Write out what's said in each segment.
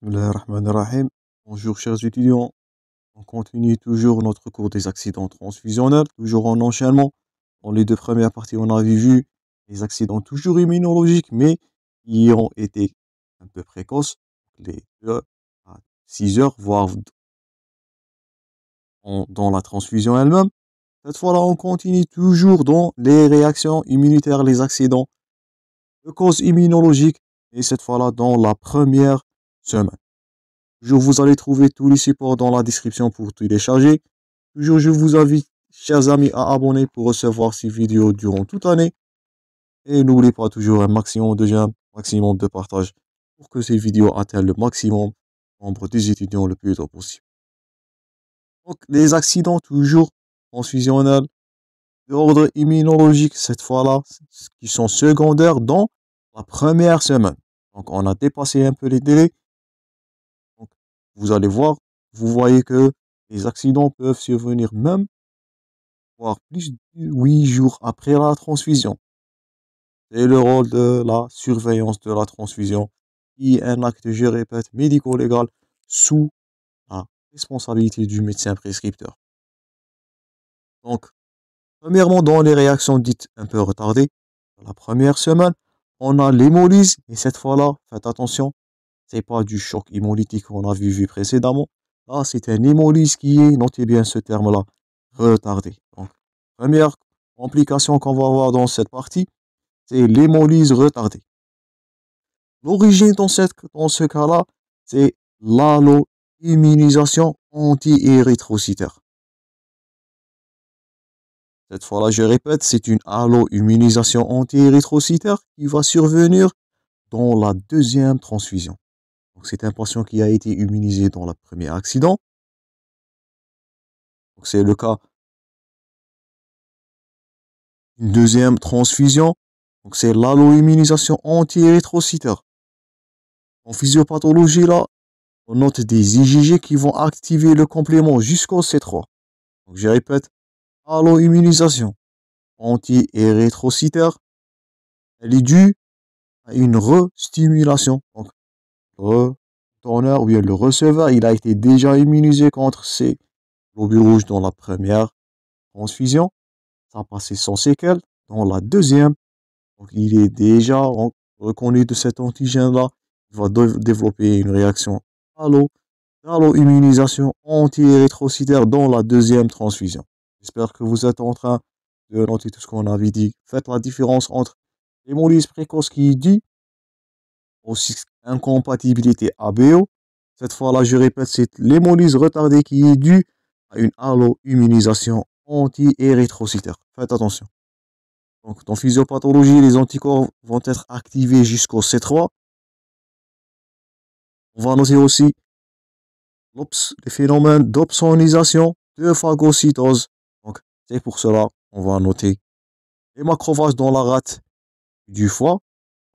Bismillahirrahmanirrahim. Bonjour chers étudiants, on continue toujours notre cours des accidents transfusionnels, toujours en enchaînement. Dans les deux premières parties, on avait vu les accidents toujours immunologiques, mais qui ont été un peu précoces, les 2 à 6 heures, voire dans la transfusion elle-même. Cette fois-là, on continue toujours dans les réactions immunitaires, les accidents de cause immunologique, et cette fois-là dans la première semaine. Toujours, vous allez trouver tous les supports dans la description pour télécharger. Toujours, je vous invite, chers amis, à abonner pour recevoir ces vidéos durant toute l'année. Et n'oubliez pas toujours un maximum de j'aime, maximum de partage pour que ces vidéos atteignent le maximum nombre des étudiants le plus tôt possible. Donc, les accidents toujours transfusionnels d'ordre immunologique, cette fois-là, qui sont secondaires dans la première semaine. Donc, on a dépassé un peu les délais. Donc, vous allez voir, vous voyez que les accidents peuvent survenir même, voire plus de 8 jours après la transfusion. C'est le rôle de la surveillance de la transfusion, qui est un acte, je répète, médico-légal sous la responsabilité du médecin prescripteur. Donc, premièrement, dans les réactions dites un peu retardées, dans la première semaine, on a l'hémolyse, et cette fois-là, faites attention, c'est pas du choc hémolytique qu'on avait vu précédemment. Là, c'est un hémolyse qui est, notez bien ce terme-là, retardé. Donc, première complication qu'on va avoir dans cette partie, c'est l'hémolyse retardée. L'origine dans ce cas-là, c'est l'alloimmunisation anti-érythrocytaire. Cette fois-là, je répète, c'est une alloimmunisation anti-érythrocytaire qui va survenir dans la deuxième transfusion. Donc, c'est un patient qui a été immunisé dans le premier accident. Donc, c'est le cas d'une deuxième transfusion. Donc, c'est l'alloimmunisation anti-érythrocytaire. En physiopathologie, là, on note des IgG qui vont activer le complément jusqu'au C3. Donc, je répète, alloimmunisation anti-érythrocytaire, elle est due à une restimulation. Donc, le donneur ou bien le receveur, il a été déjà immunisé contre ces globules rouges dans la première transfusion. Ça a passé sans séquelles dans la deuxième. Donc, il est déjà reconnu de cet antigène-là. Il va développer une réaction allo-immunisation anti-érythrocytaire dans la deuxième transfusion. J'espère que vous êtes en train de noter tout ce qu'on avait dit. Faites la différence entre l'hémolyse précoce qui est due aux incompatibilités ABO. Cette fois-là, je répète, c'est l'hémolyse retardée qui est due à une allo-immunisation anti-érythrocytaire. Faites attention. Donc, dans physiopathologie, les anticorps vont être activés jusqu'au C3. On va noter aussi les phénomènes d'opsonisation de phagocytose. Donc, c'est pour cela qu'on va noter les macrophages dans la rate du foie.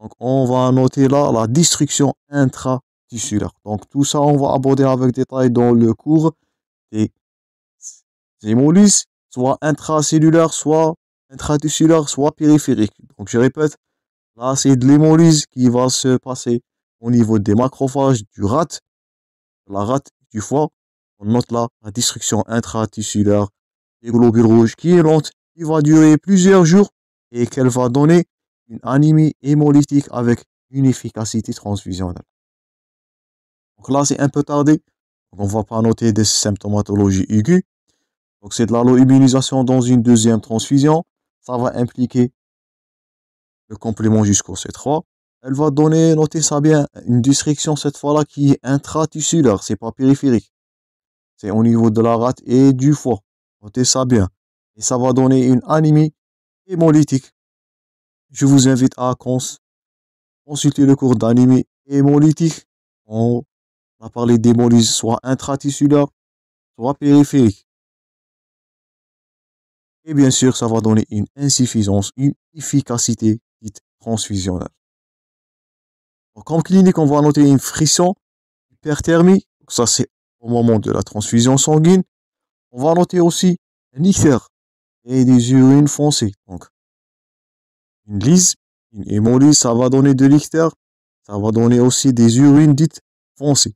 Donc, on va noter là la destruction intraticulaire. Donc, tout ça, on va aborder avec détail dans le cours des hémolyses, soit intracellulaires, soit intraticulaires, soit périphériques. Donc, je répète, là, c'est de l'hémolyse qui va se passer au niveau des macrophages du rate, la rate du foie. On note là la destruction intraticulaire des globules rouges qui est lente, qui va durer plusieurs jours et qu'elle va donner une anémie hémolytique avec une efficacité transfusionnelle. Donc là, c'est un peu tardé. Donc on ne va pas noter des symptomatologies aiguës. Donc c'est de l'alloimmunisation dans une deuxième transfusion. Ça va impliquer le complément jusqu'au C3. Elle va donner, notez ça bien, une destruction cette fois-là qui est intraticulaire, c'est pas périphérique. C'est au niveau de la rate et du foie. Notez ça bien. Et ça va donner une anémie hémolytique. Je vous invite à consulter le cours d'anémie hémolytique. On a parlé d'hémolyse soit intraticulaire, soit périphérique. Et bien sûr, ça va donner une insuffisance, une efficacité dite transfusionnelle. Donc, en clinique, on va noter une frisson, hyperthermie. Ça, c'est au moment de la transfusion sanguine. On va noter aussi un ictère et des urines foncées. Donc, une lyse, une hémolyse, ça va donner de l'ictère. Ça va donner aussi des urines dites foncées.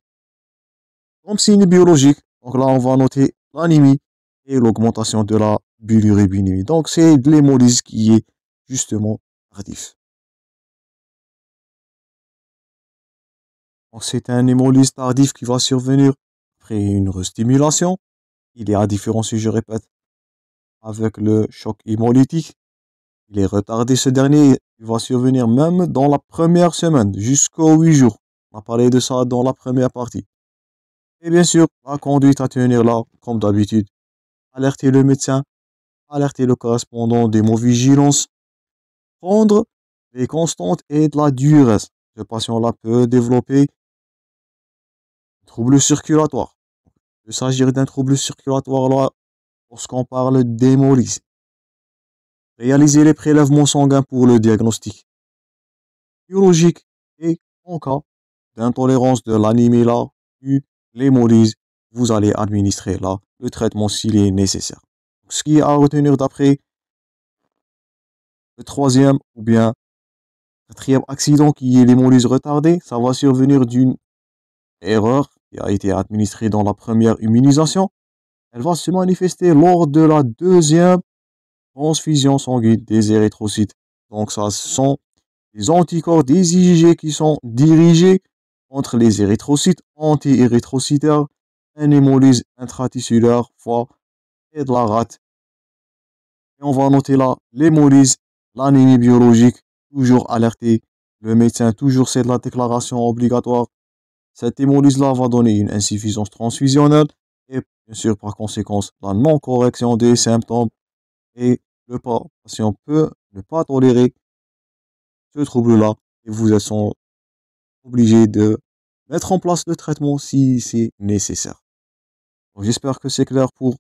Comme signe biologique, donc là, on va noter l'anémie et l'augmentation de la bilirubéminie. Donc, c'est de l'hémolyse qui est justement tardif. Donc, c'est un hémolyse tardif qui va survenir après une restimulation. Il est à différencier, je répète, avec le choc hémolytique. Il est retardé, ce dernier, il va survenir même dans la première semaine, jusqu'aux 8 jours. On a parlé de ça dans la première partie. Et bien sûr, la conduite à tenir là, comme d'habitude, alerter le médecin, alerter le correspondant des mots vigilance, prendre les constantes et de la durée. Ce patient-là peut développer un trouble circulatoire. Il peut s'agir d'un trouble circulatoire là lorsqu'on parle d'hémolyse. Réaliser les prélèvements sanguins pour le diagnostic biologique et en cas d'intolérance de l'anémie là, ou l'hémolyse, vous allez administrer là le traitement s'il est nécessaire. Ce qui est à retenir d'après le troisième ou bien quatrième accident qui est l'hémolyse retardée, ça va survenir d'une erreur qui a été administrée dans la première immunisation. Elle va se manifester lors de la deuxième transfusion sanguine des érythrocytes. Donc ça, ce sont les anticorps des IgG qui sont dirigés entre les érythrocytes anti-érythrocytaires, un hémolyse intraticulaire fois et de la rate. Et on va noter là l'hémolyse, l'anémie biologique, toujours alerté. Le médecin, toujours c'est de la déclaration obligatoire. Cette hémolyse-là va donner une insuffisance transfusionnelle et bien sûr par conséquence la non-correction des symptômes et le patient peut ne pas tolérer ce trouble-là et vous êtes obligé de mettre en place le traitement si c'est nécessaire. J'espère que c'est clair pour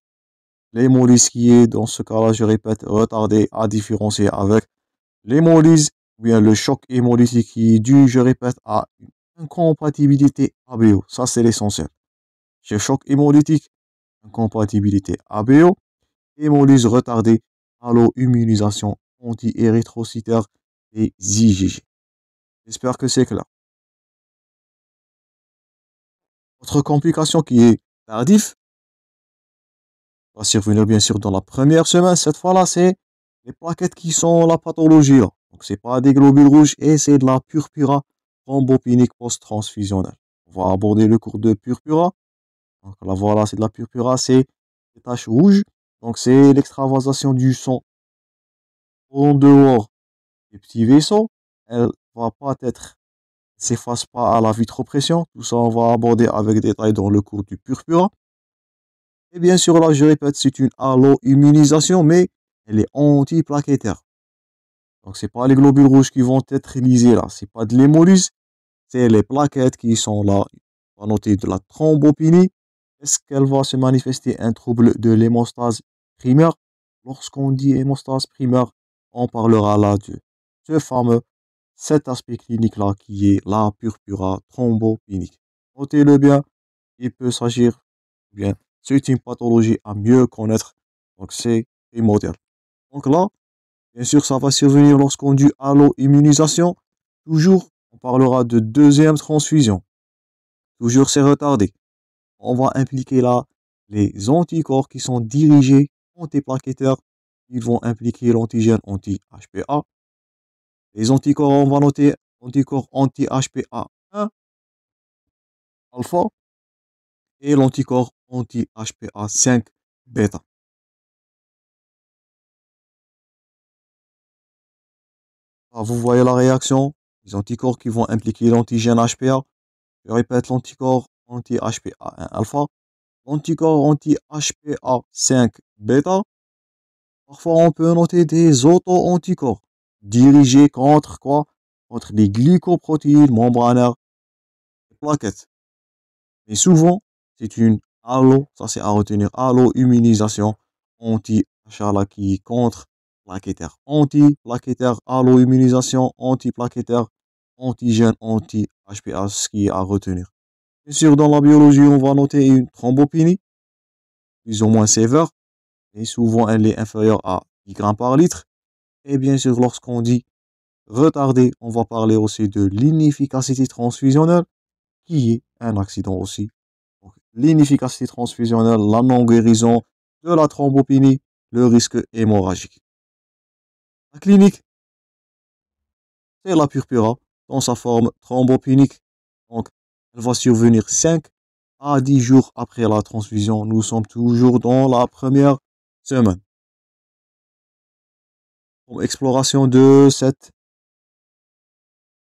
l'hémolyse qui est dans ce cas-là, je répète, retardé à différencier avec l'hémolyse ou bien le choc hémolytique qui est dû, je répète, à une incompatibilité ABO. Ça, c'est l'essentiel. Chez choc hémolytique, incompatibilité ABO, hémolyse retardée, allo-immunisation anti-érythrocytaire et IgG. J'espère que c'est clair. Autre complication qui est tardif, va survenir bien sûr dans la première semaine. Cette fois-là, c'est les plaquettes qui sont la pathologie là. Donc c'est pas des globules rouges et c'est de la purpura thrombopénique post-transfusionnelle. On va aborder le cours de purpura. Donc là voilà, c'est de la purpura, c'est des taches rouges. Donc c'est l'extravasation du sang en dehors des petits vaisseaux. Elle va pas être, s'efface pas à la vitropression. Tout ça, on va aborder avec détail dans le cours du purpura. Et bien sûr, là, je répète, c'est une allo-immunisation, mais elle est antiplaquettaire. Donc, c'est pas les globules rouges qui vont être lysés là. C'est pas de l'hémolyse, c'est les plaquettes qui sont là. On va noter de la thrombopénie. Est-ce qu'elle va se manifester un trouble de l'hémostase primaire? Lorsqu'on dit hémostase primaire, on parlera là de ce fameux, cet aspect clinique là qui est la purpura thrombopénique. Notez-le bien, il peut s'agir bien. C'est une pathologie à mieux connaître. Donc, c'est primordial. Donc là, bien sûr, ça va survenir lorsqu'on dit allo-immunisation. Toujours, on parlera de deuxième transfusion. Toujours, c'est retardé. On va impliquer là les anticorps qui sont dirigés antiplaquettaires. Ils vont impliquer l'antigène anti-HPA. Les anticorps, on va noter anticorps anti-HPA1 alpha et l'anticorps anti-HPA5 bêta. Vous voyez la réaction, les anticorps qui vont impliquer l'antigène HPA. Je répète, l'anticorps anti-HPA1 alpha, l'anticorps anti-HPA5 bêta. Parfois, on peut noter des auto-anticorps dirigés contre quoi? Contre les glycoprotéines membranaires et plaquettes. Mais souvent, c'est une ça c'est à retenir, allo-immunisation anti-HLA qui est contre plaquettaire. Anti-plaquettaire, allo-immunisation anti-plaquettaire, antigène anti-HPA, ce qui est à retenir. Bien sûr, dans la biologie, on va noter une thrombopénie, plus ou moins sévère, et souvent elle est inférieure à 10 grammes par litre. Et bien sûr, lorsqu'on dit retardé, on va parler aussi de l'inefficacité transfusionnelle, qui est un accident aussi. Donc, l'inefficacité transfusionnelle, la non-guérison de la thrombopénie, le risque hémorragique. La clinique, c'est la purpura dans sa forme thrombopénique. Donc, elle va survenir 5 à 10 jours après la transfusion. Nous sommes toujours dans la première semaine. Pour exploration de cette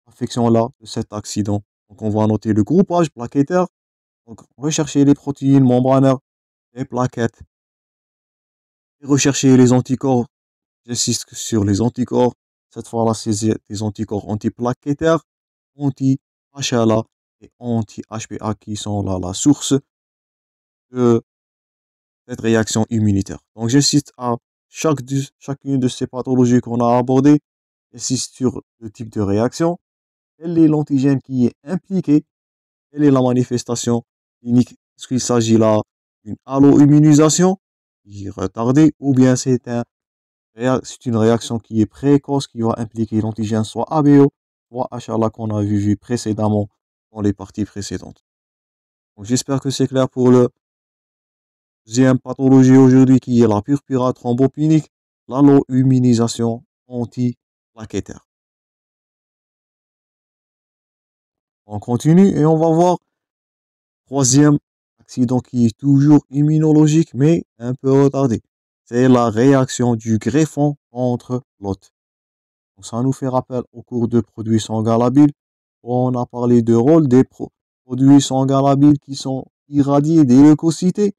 affection-là, de cet accident. Donc, on va noter le groupage plaquettaire. Donc, rechercher les protéines membranaires, les plaquettes, et rechercher les anticorps. J'insiste sur les anticorps. Cette fois-là, c'est des anticorps antiplaquettaires, anti-HLA et anti-HPA qui sont là la source de cette réaction immunitaire. Donc, j'insiste à chacune de ces pathologies qu'on a abordées. J'insiste sur le type de réaction. Quel est l'antigène qui est impliqué? Quelle est la manifestation clinique? Est-ce qu'il s'agit là d'une allo-immunisation qui est retardée ou bien c'est une réaction qui est précoce qui va impliquer l'antigène soit ABO, soit HLA qu'on a vu précédemment dans les parties précédentes. Donc j'espère que c'est clair pour le deuxième pathologie aujourd'hui qui est la purpura thrombopénique, l'allo-immunisation anti-plaquettaire. On continue et on va voir troisième accident qui est toujours immunologique mais un peu retardé. C'est la réaction du greffon contre l'hôte. Ça nous fait rappel au cours de produits sanguins labiles. On a parlé de rôle des produits sanguins labiles qui sont irradiés des leucocytes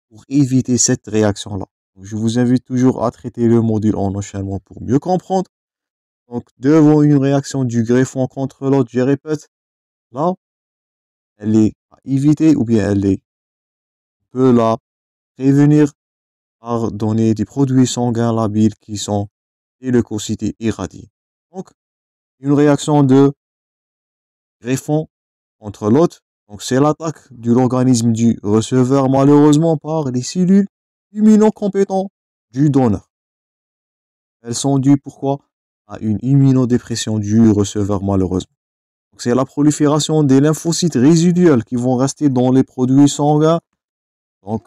pour éviter cette réaction-là. Je vous invite toujours à traiter le module en enchaînement pour mieux comprendre. Donc, devant une réaction du greffon contre l'hôte, je répète, là, elle est à éviter ou bien on peut la prévenir par donner des produits sanguins labiles qui sont des leucocytes irradiés. Donc, une réaction de greffon contre l'hôte, donc c'est l'attaque de l'organisme du receveur malheureusement par les cellules immunocompétentes du donneur. Elles sont dues pourquoi? À une immunodépression du receveur malheureusement. C'est la prolifération des lymphocytes résiduels qui vont rester dans les produits sanguins, donc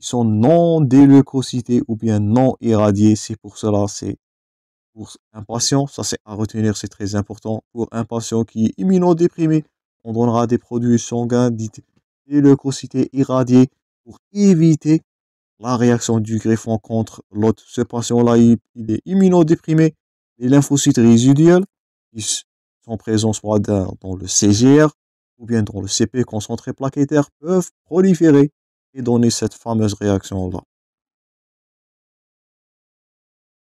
ils sont non déleucocytés ou bien non irradiés. C'est pour cela, c'est pour un patient, ça c'est à retenir, c'est très important. Pour un patient qui est immunodéprimé, on donnera des produits sanguins dits déleucocytés irradiés pour éviter la réaction du greffon contre l'autre. Ce patient-là, il est immunodéprimé. Les lymphocytes résiduels, ils sont présents soit dans le CGR ou bien dans le CP concentré plaquettaire, peuvent proliférer et donner cette fameuse réaction-là.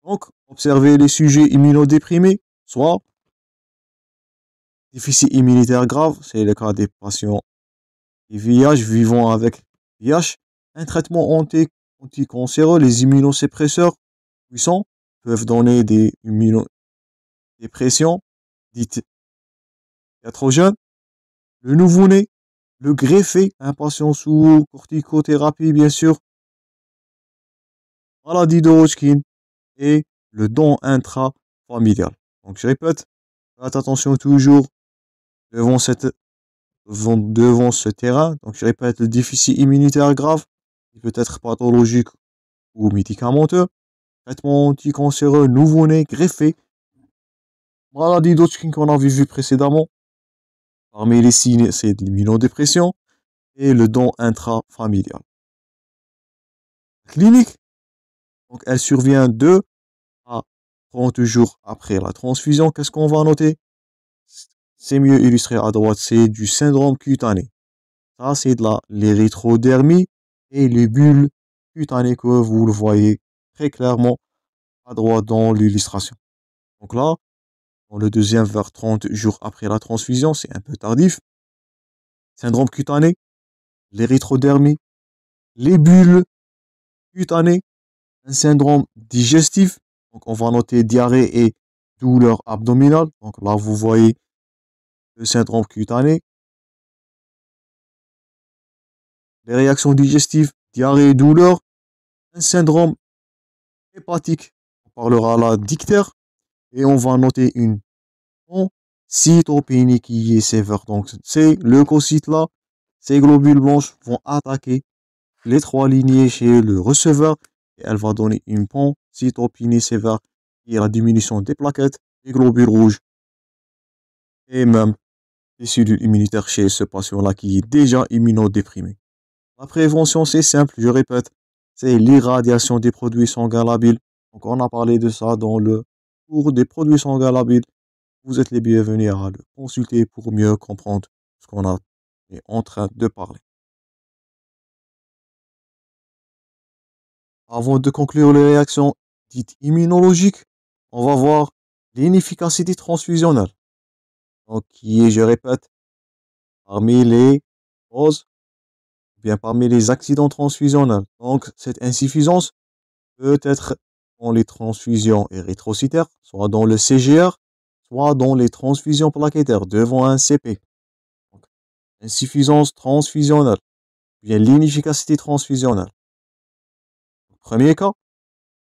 Donc, observez les sujets immunodéprimés, soit déficit immunitaire grave, c'est le cas des patients VIH vivant avec VIH, un traitement anticancéreux, les immunosuppresseurs puissants peuvent donner des immunodépressions dites iatrogènes. Le nouveau-né, le greffé, un patient sous corticothérapie bien sûr, maladie de Hodgkin et le don intrafamilial. Donc je répète, faites attention toujours devant ce terrain. Donc je répète, le déficit immunitaire grave, il peut être pathologique ou médicamenteux, traitement anticancéreux, nouveau-né, greffé, maladie d'Hodgkin qu'on a vu précédemment. Parmi les signes, c'est l'immunodépression et le don intrafamilial. Clinique, donc elle survient 2 à 30 jours après la transfusion. Qu'est-ce qu'on va noter? C'est mieux illustré à droite, c'est du syndrome cutané. Ça, c'est de l'érythrodermie et les bulles cutanées que vous le voyez très clairement à droite dans l'illustration. Donc là, dans le deuxième vers 30 jours après la transfusion, c'est un peu tardif. Syndrome cutané, l'érythrodermie, les bulles cutanées, un syndrome digestif. Donc on va noter diarrhée et douleur abdominale. Donc là, vous voyez le syndrome cutané. Les réactions digestives, diarrhée et douleur. Un syndrome hépatique. On parlera là d'ictère. Et on va noter une cytopénie qui est sévère. Donc, c'est leucocyte là ces globules blanches vont attaquer les trois lignées chez le receveur et elle va donner une pancytopénie sévère qui est la diminution des plaquettes, des globules rouges et même des cellules immunitaires chez ce patient-là qui est déjà immunodéprimé. La prévention, c'est simple, je répète, c'est l'irradiation des produits sanguins labiles. Donc, on a parlé de ça dans le cours des produits sanguins labiles. Vous êtes les bienvenus à le consulter pour mieux comprendre ce qu'on est en train de parler. Avant de conclure les réactions dites immunologiques, on va voir l'inefficacité transfusionnelle. Donc, qui est, je répète, parmi les causes, bien parmi les accidents transfusionnels. Donc, cette insuffisance peut être dans les transfusions érythrocytaires, soit dans le CGR, soit dans les transfusions plaquettaires devant un CP. Donc, insuffisance transfusionnelle, bien l'inefficacité transfusionnelle. Premier cas,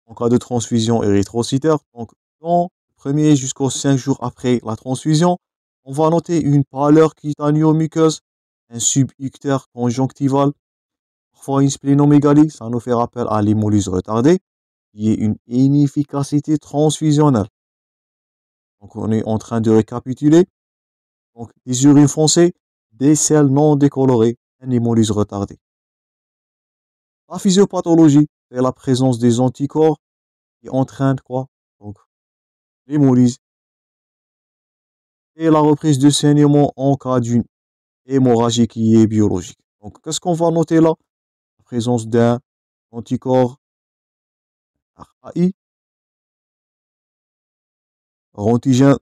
en cas de transfusion érythrocytaire, donc dans le premier jusqu'aux 5 jours après la transfusion, on va noter une pâleur cutanéo-muqueuse, un subictère conjonctival, parfois une splénomégalie, ça nous fait rappel à l'hémolyse retardée, qui est une inefficacité transfusionnelle. Donc on est en train de récapituler. Donc des urines foncées, des selles non décolorées, une hémolyse retardée. La physiopathologie, c'est la présence des anticorps qui entraînent quoi? Donc l'hémolyse et la reprise de saignement en cas d'une hémorragie qui est biologique. Donc qu'est-ce qu'on va noter là? La présence d'un anticorps RAI, antigène,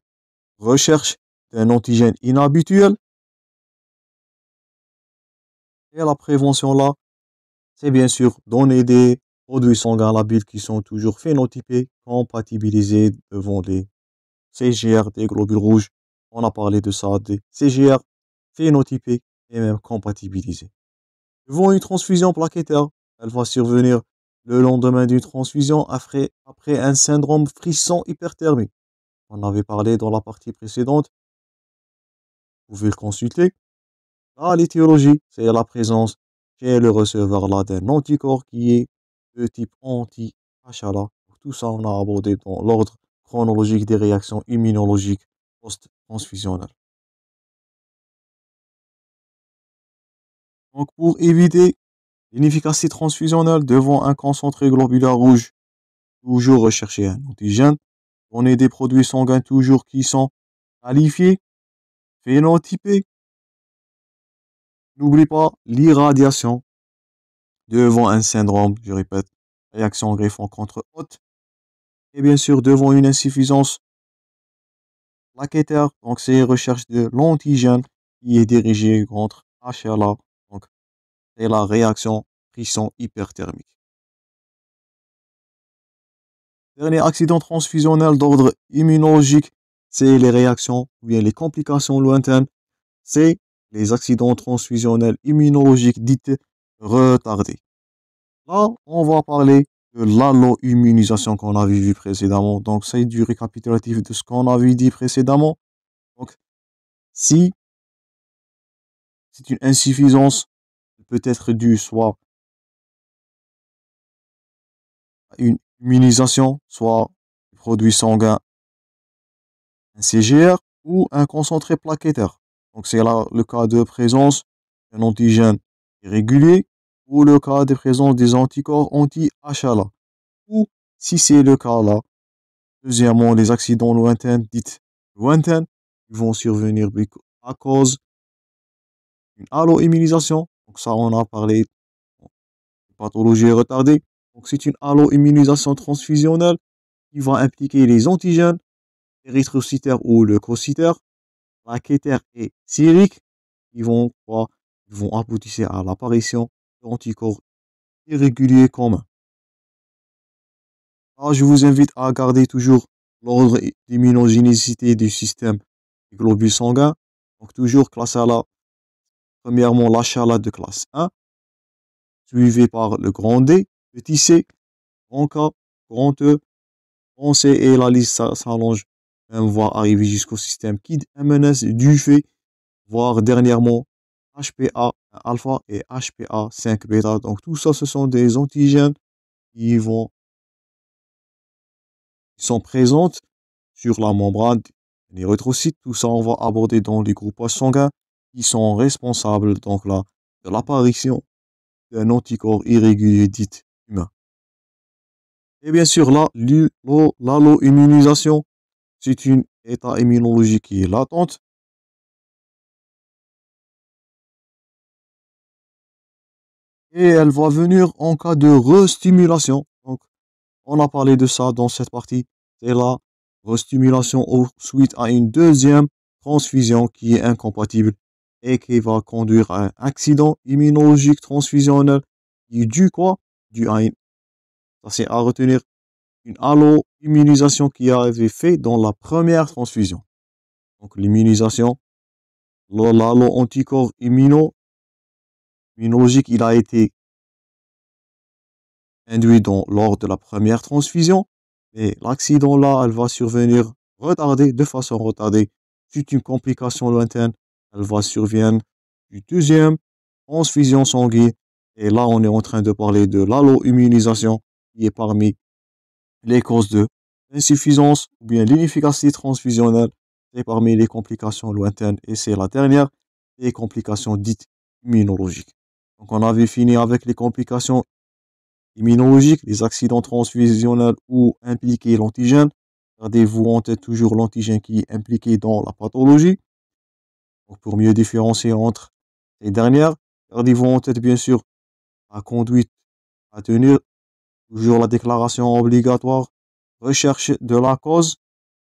recherche d'un antigène inhabituel. Et la prévention là, c'est bien sûr donner des produits sanguins labiles qui sont toujours phénotypés, compatibilisés devant les CGR des globules rouges. On a parlé de ça, des CGR phénotypés et même compatibilisés. Devant une transfusion plaquettaire, elle va survenir le lendemain d'une transfusion après un syndrome frisson hyperthermie. On avait parlé dans la partie précédente. Vous pouvez le consulter. Là, l'étiologie, c'est la présence chez le receveur là d'un anticorps qui est de type anti-HLA. Tout ça, on a abordé dans l'ordre chronologique des réactions immunologiques post-transfusionnelles. Donc, pour éviter l'inefficacité transfusionnelle devant un concentré globulaire rouge, toujours rechercher un antigène. On a des produits sanguins toujours qui sont qualifiés, phénotypés. N'oublie pas l'irradiation devant un syndrome, je répète, réaction greffon contre hôte. Et bien sûr, devant une insuffisance plaquettaire, donc c'est recherche de l'antigène qui est dirigé contre HLA, donc c'est la réaction frisson hyperthermique. Dernier accident transfusionnel d'ordre immunologique, c'est les réactions ou bien les complications lointaines, c'est les accidents transfusionnels immunologiques dits retardés. Là, on va parler de l'allo-immunisation qu'on avait vu précédemment. Donc, c'est du récapitulatif de ce qu'on avait dit précédemment. Donc, si c'est une insuffisance, peut être due soit à une immunisation, soit des produits sanguins, un CGR ou un concentré plaquettaire. Donc, c'est là le cas de présence d'un antigène irrégulier ou le cas de présence des anticorps anti-HLA. Ou, si c'est le cas là, deuxièmement, les accidents lointains, dites lointains, vont survenir à cause d'une allo-immunisation. Donc ça, on a parlé de pathologie retardée. Donc c'est une allo-immunisation transfusionnelle qui va impliquer les antigènes érythrocytaires ou leucocytaires, plaquettaires et sériques, qui vont aboutir à l'apparition d'anticorps irréguliers communs. Alors, je vous invite à garder toujours l'ordre d'immunogénicité du système des globules sanguins. Donc, toujours classe à la, premièrement, l'HLA de classe 1, suivi par le grand D, petit c, grand K, grand E, grand C, et la liste s'allonge, même voire arriver jusqu'au système KID, MNS, du fait, voire dernièrement HPA alpha et HPA5 bêta. Donc tout ça, ce sont des antigènes qui sont présentes sur la membrane des érythrocytes. Tout ça, on va aborder dans les groupages sanguins qui sont responsables donc là de l'apparition d'un anticorps irrégulier dit humain. Et bien sûr, là, l'allo-immunisation, c'est une état immunologique qui est latente. Et elle va venir en cas de restimulation. Donc, on a parlé de ça dans cette partie. C'est la restimulation suite à une deuxième transfusion qui est incompatible et qui va conduire à un accident immunologique transfusionnel qui est dû quoi? Dû à une, ça c'est à retenir, une allo-immunisation qui avait fait dans la première transfusion. Donc l'immunisation, l'allo-anticorps immunologique, il a été induit lors de la première transfusion. Et l'accident là, elle va survenir de façon retardée. C'est une complication lointaine. Elle va survenir du deuxième transfusion sanguine. Et là, on est en train de parler de l'allo-immunisation qui est parmi les causes de l'insuffisance ou bien l'inefficacité transfusionnelle. C'est parmi les complications lointaines. Et c'est la dernière des complications dites immunologiques. Donc, on avait fini avec les complications immunologiques, les accidents transfusionnels ou impliqués l'antigène. Gardez-vous en tête toujours l'antigène qui est impliqué dans la pathologie. Donc pour mieux différencier entre les dernières, gardez-vous en tête bien sûr la conduite à tenir, toujours la déclaration obligatoire, recherche de la cause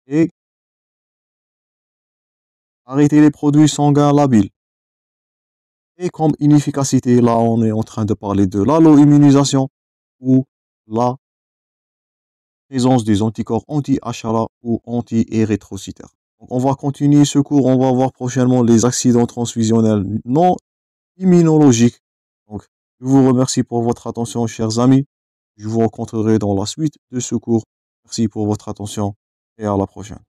et arrêter les produits sanguins labiles. Et comme inefficacité, là on est en train de parler de l'allo-immunisation ou la présence des anticorps anti-HLA ou anti-érythrocytaires. Donc on va continuer ce cours, on va voir prochainement les accidents transfusionnels non immunologiques. Donc je vous remercie pour votre attention, chers amis. Je vous rencontrerai dans la suite de ce cours. Merci pour votre attention et à la prochaine.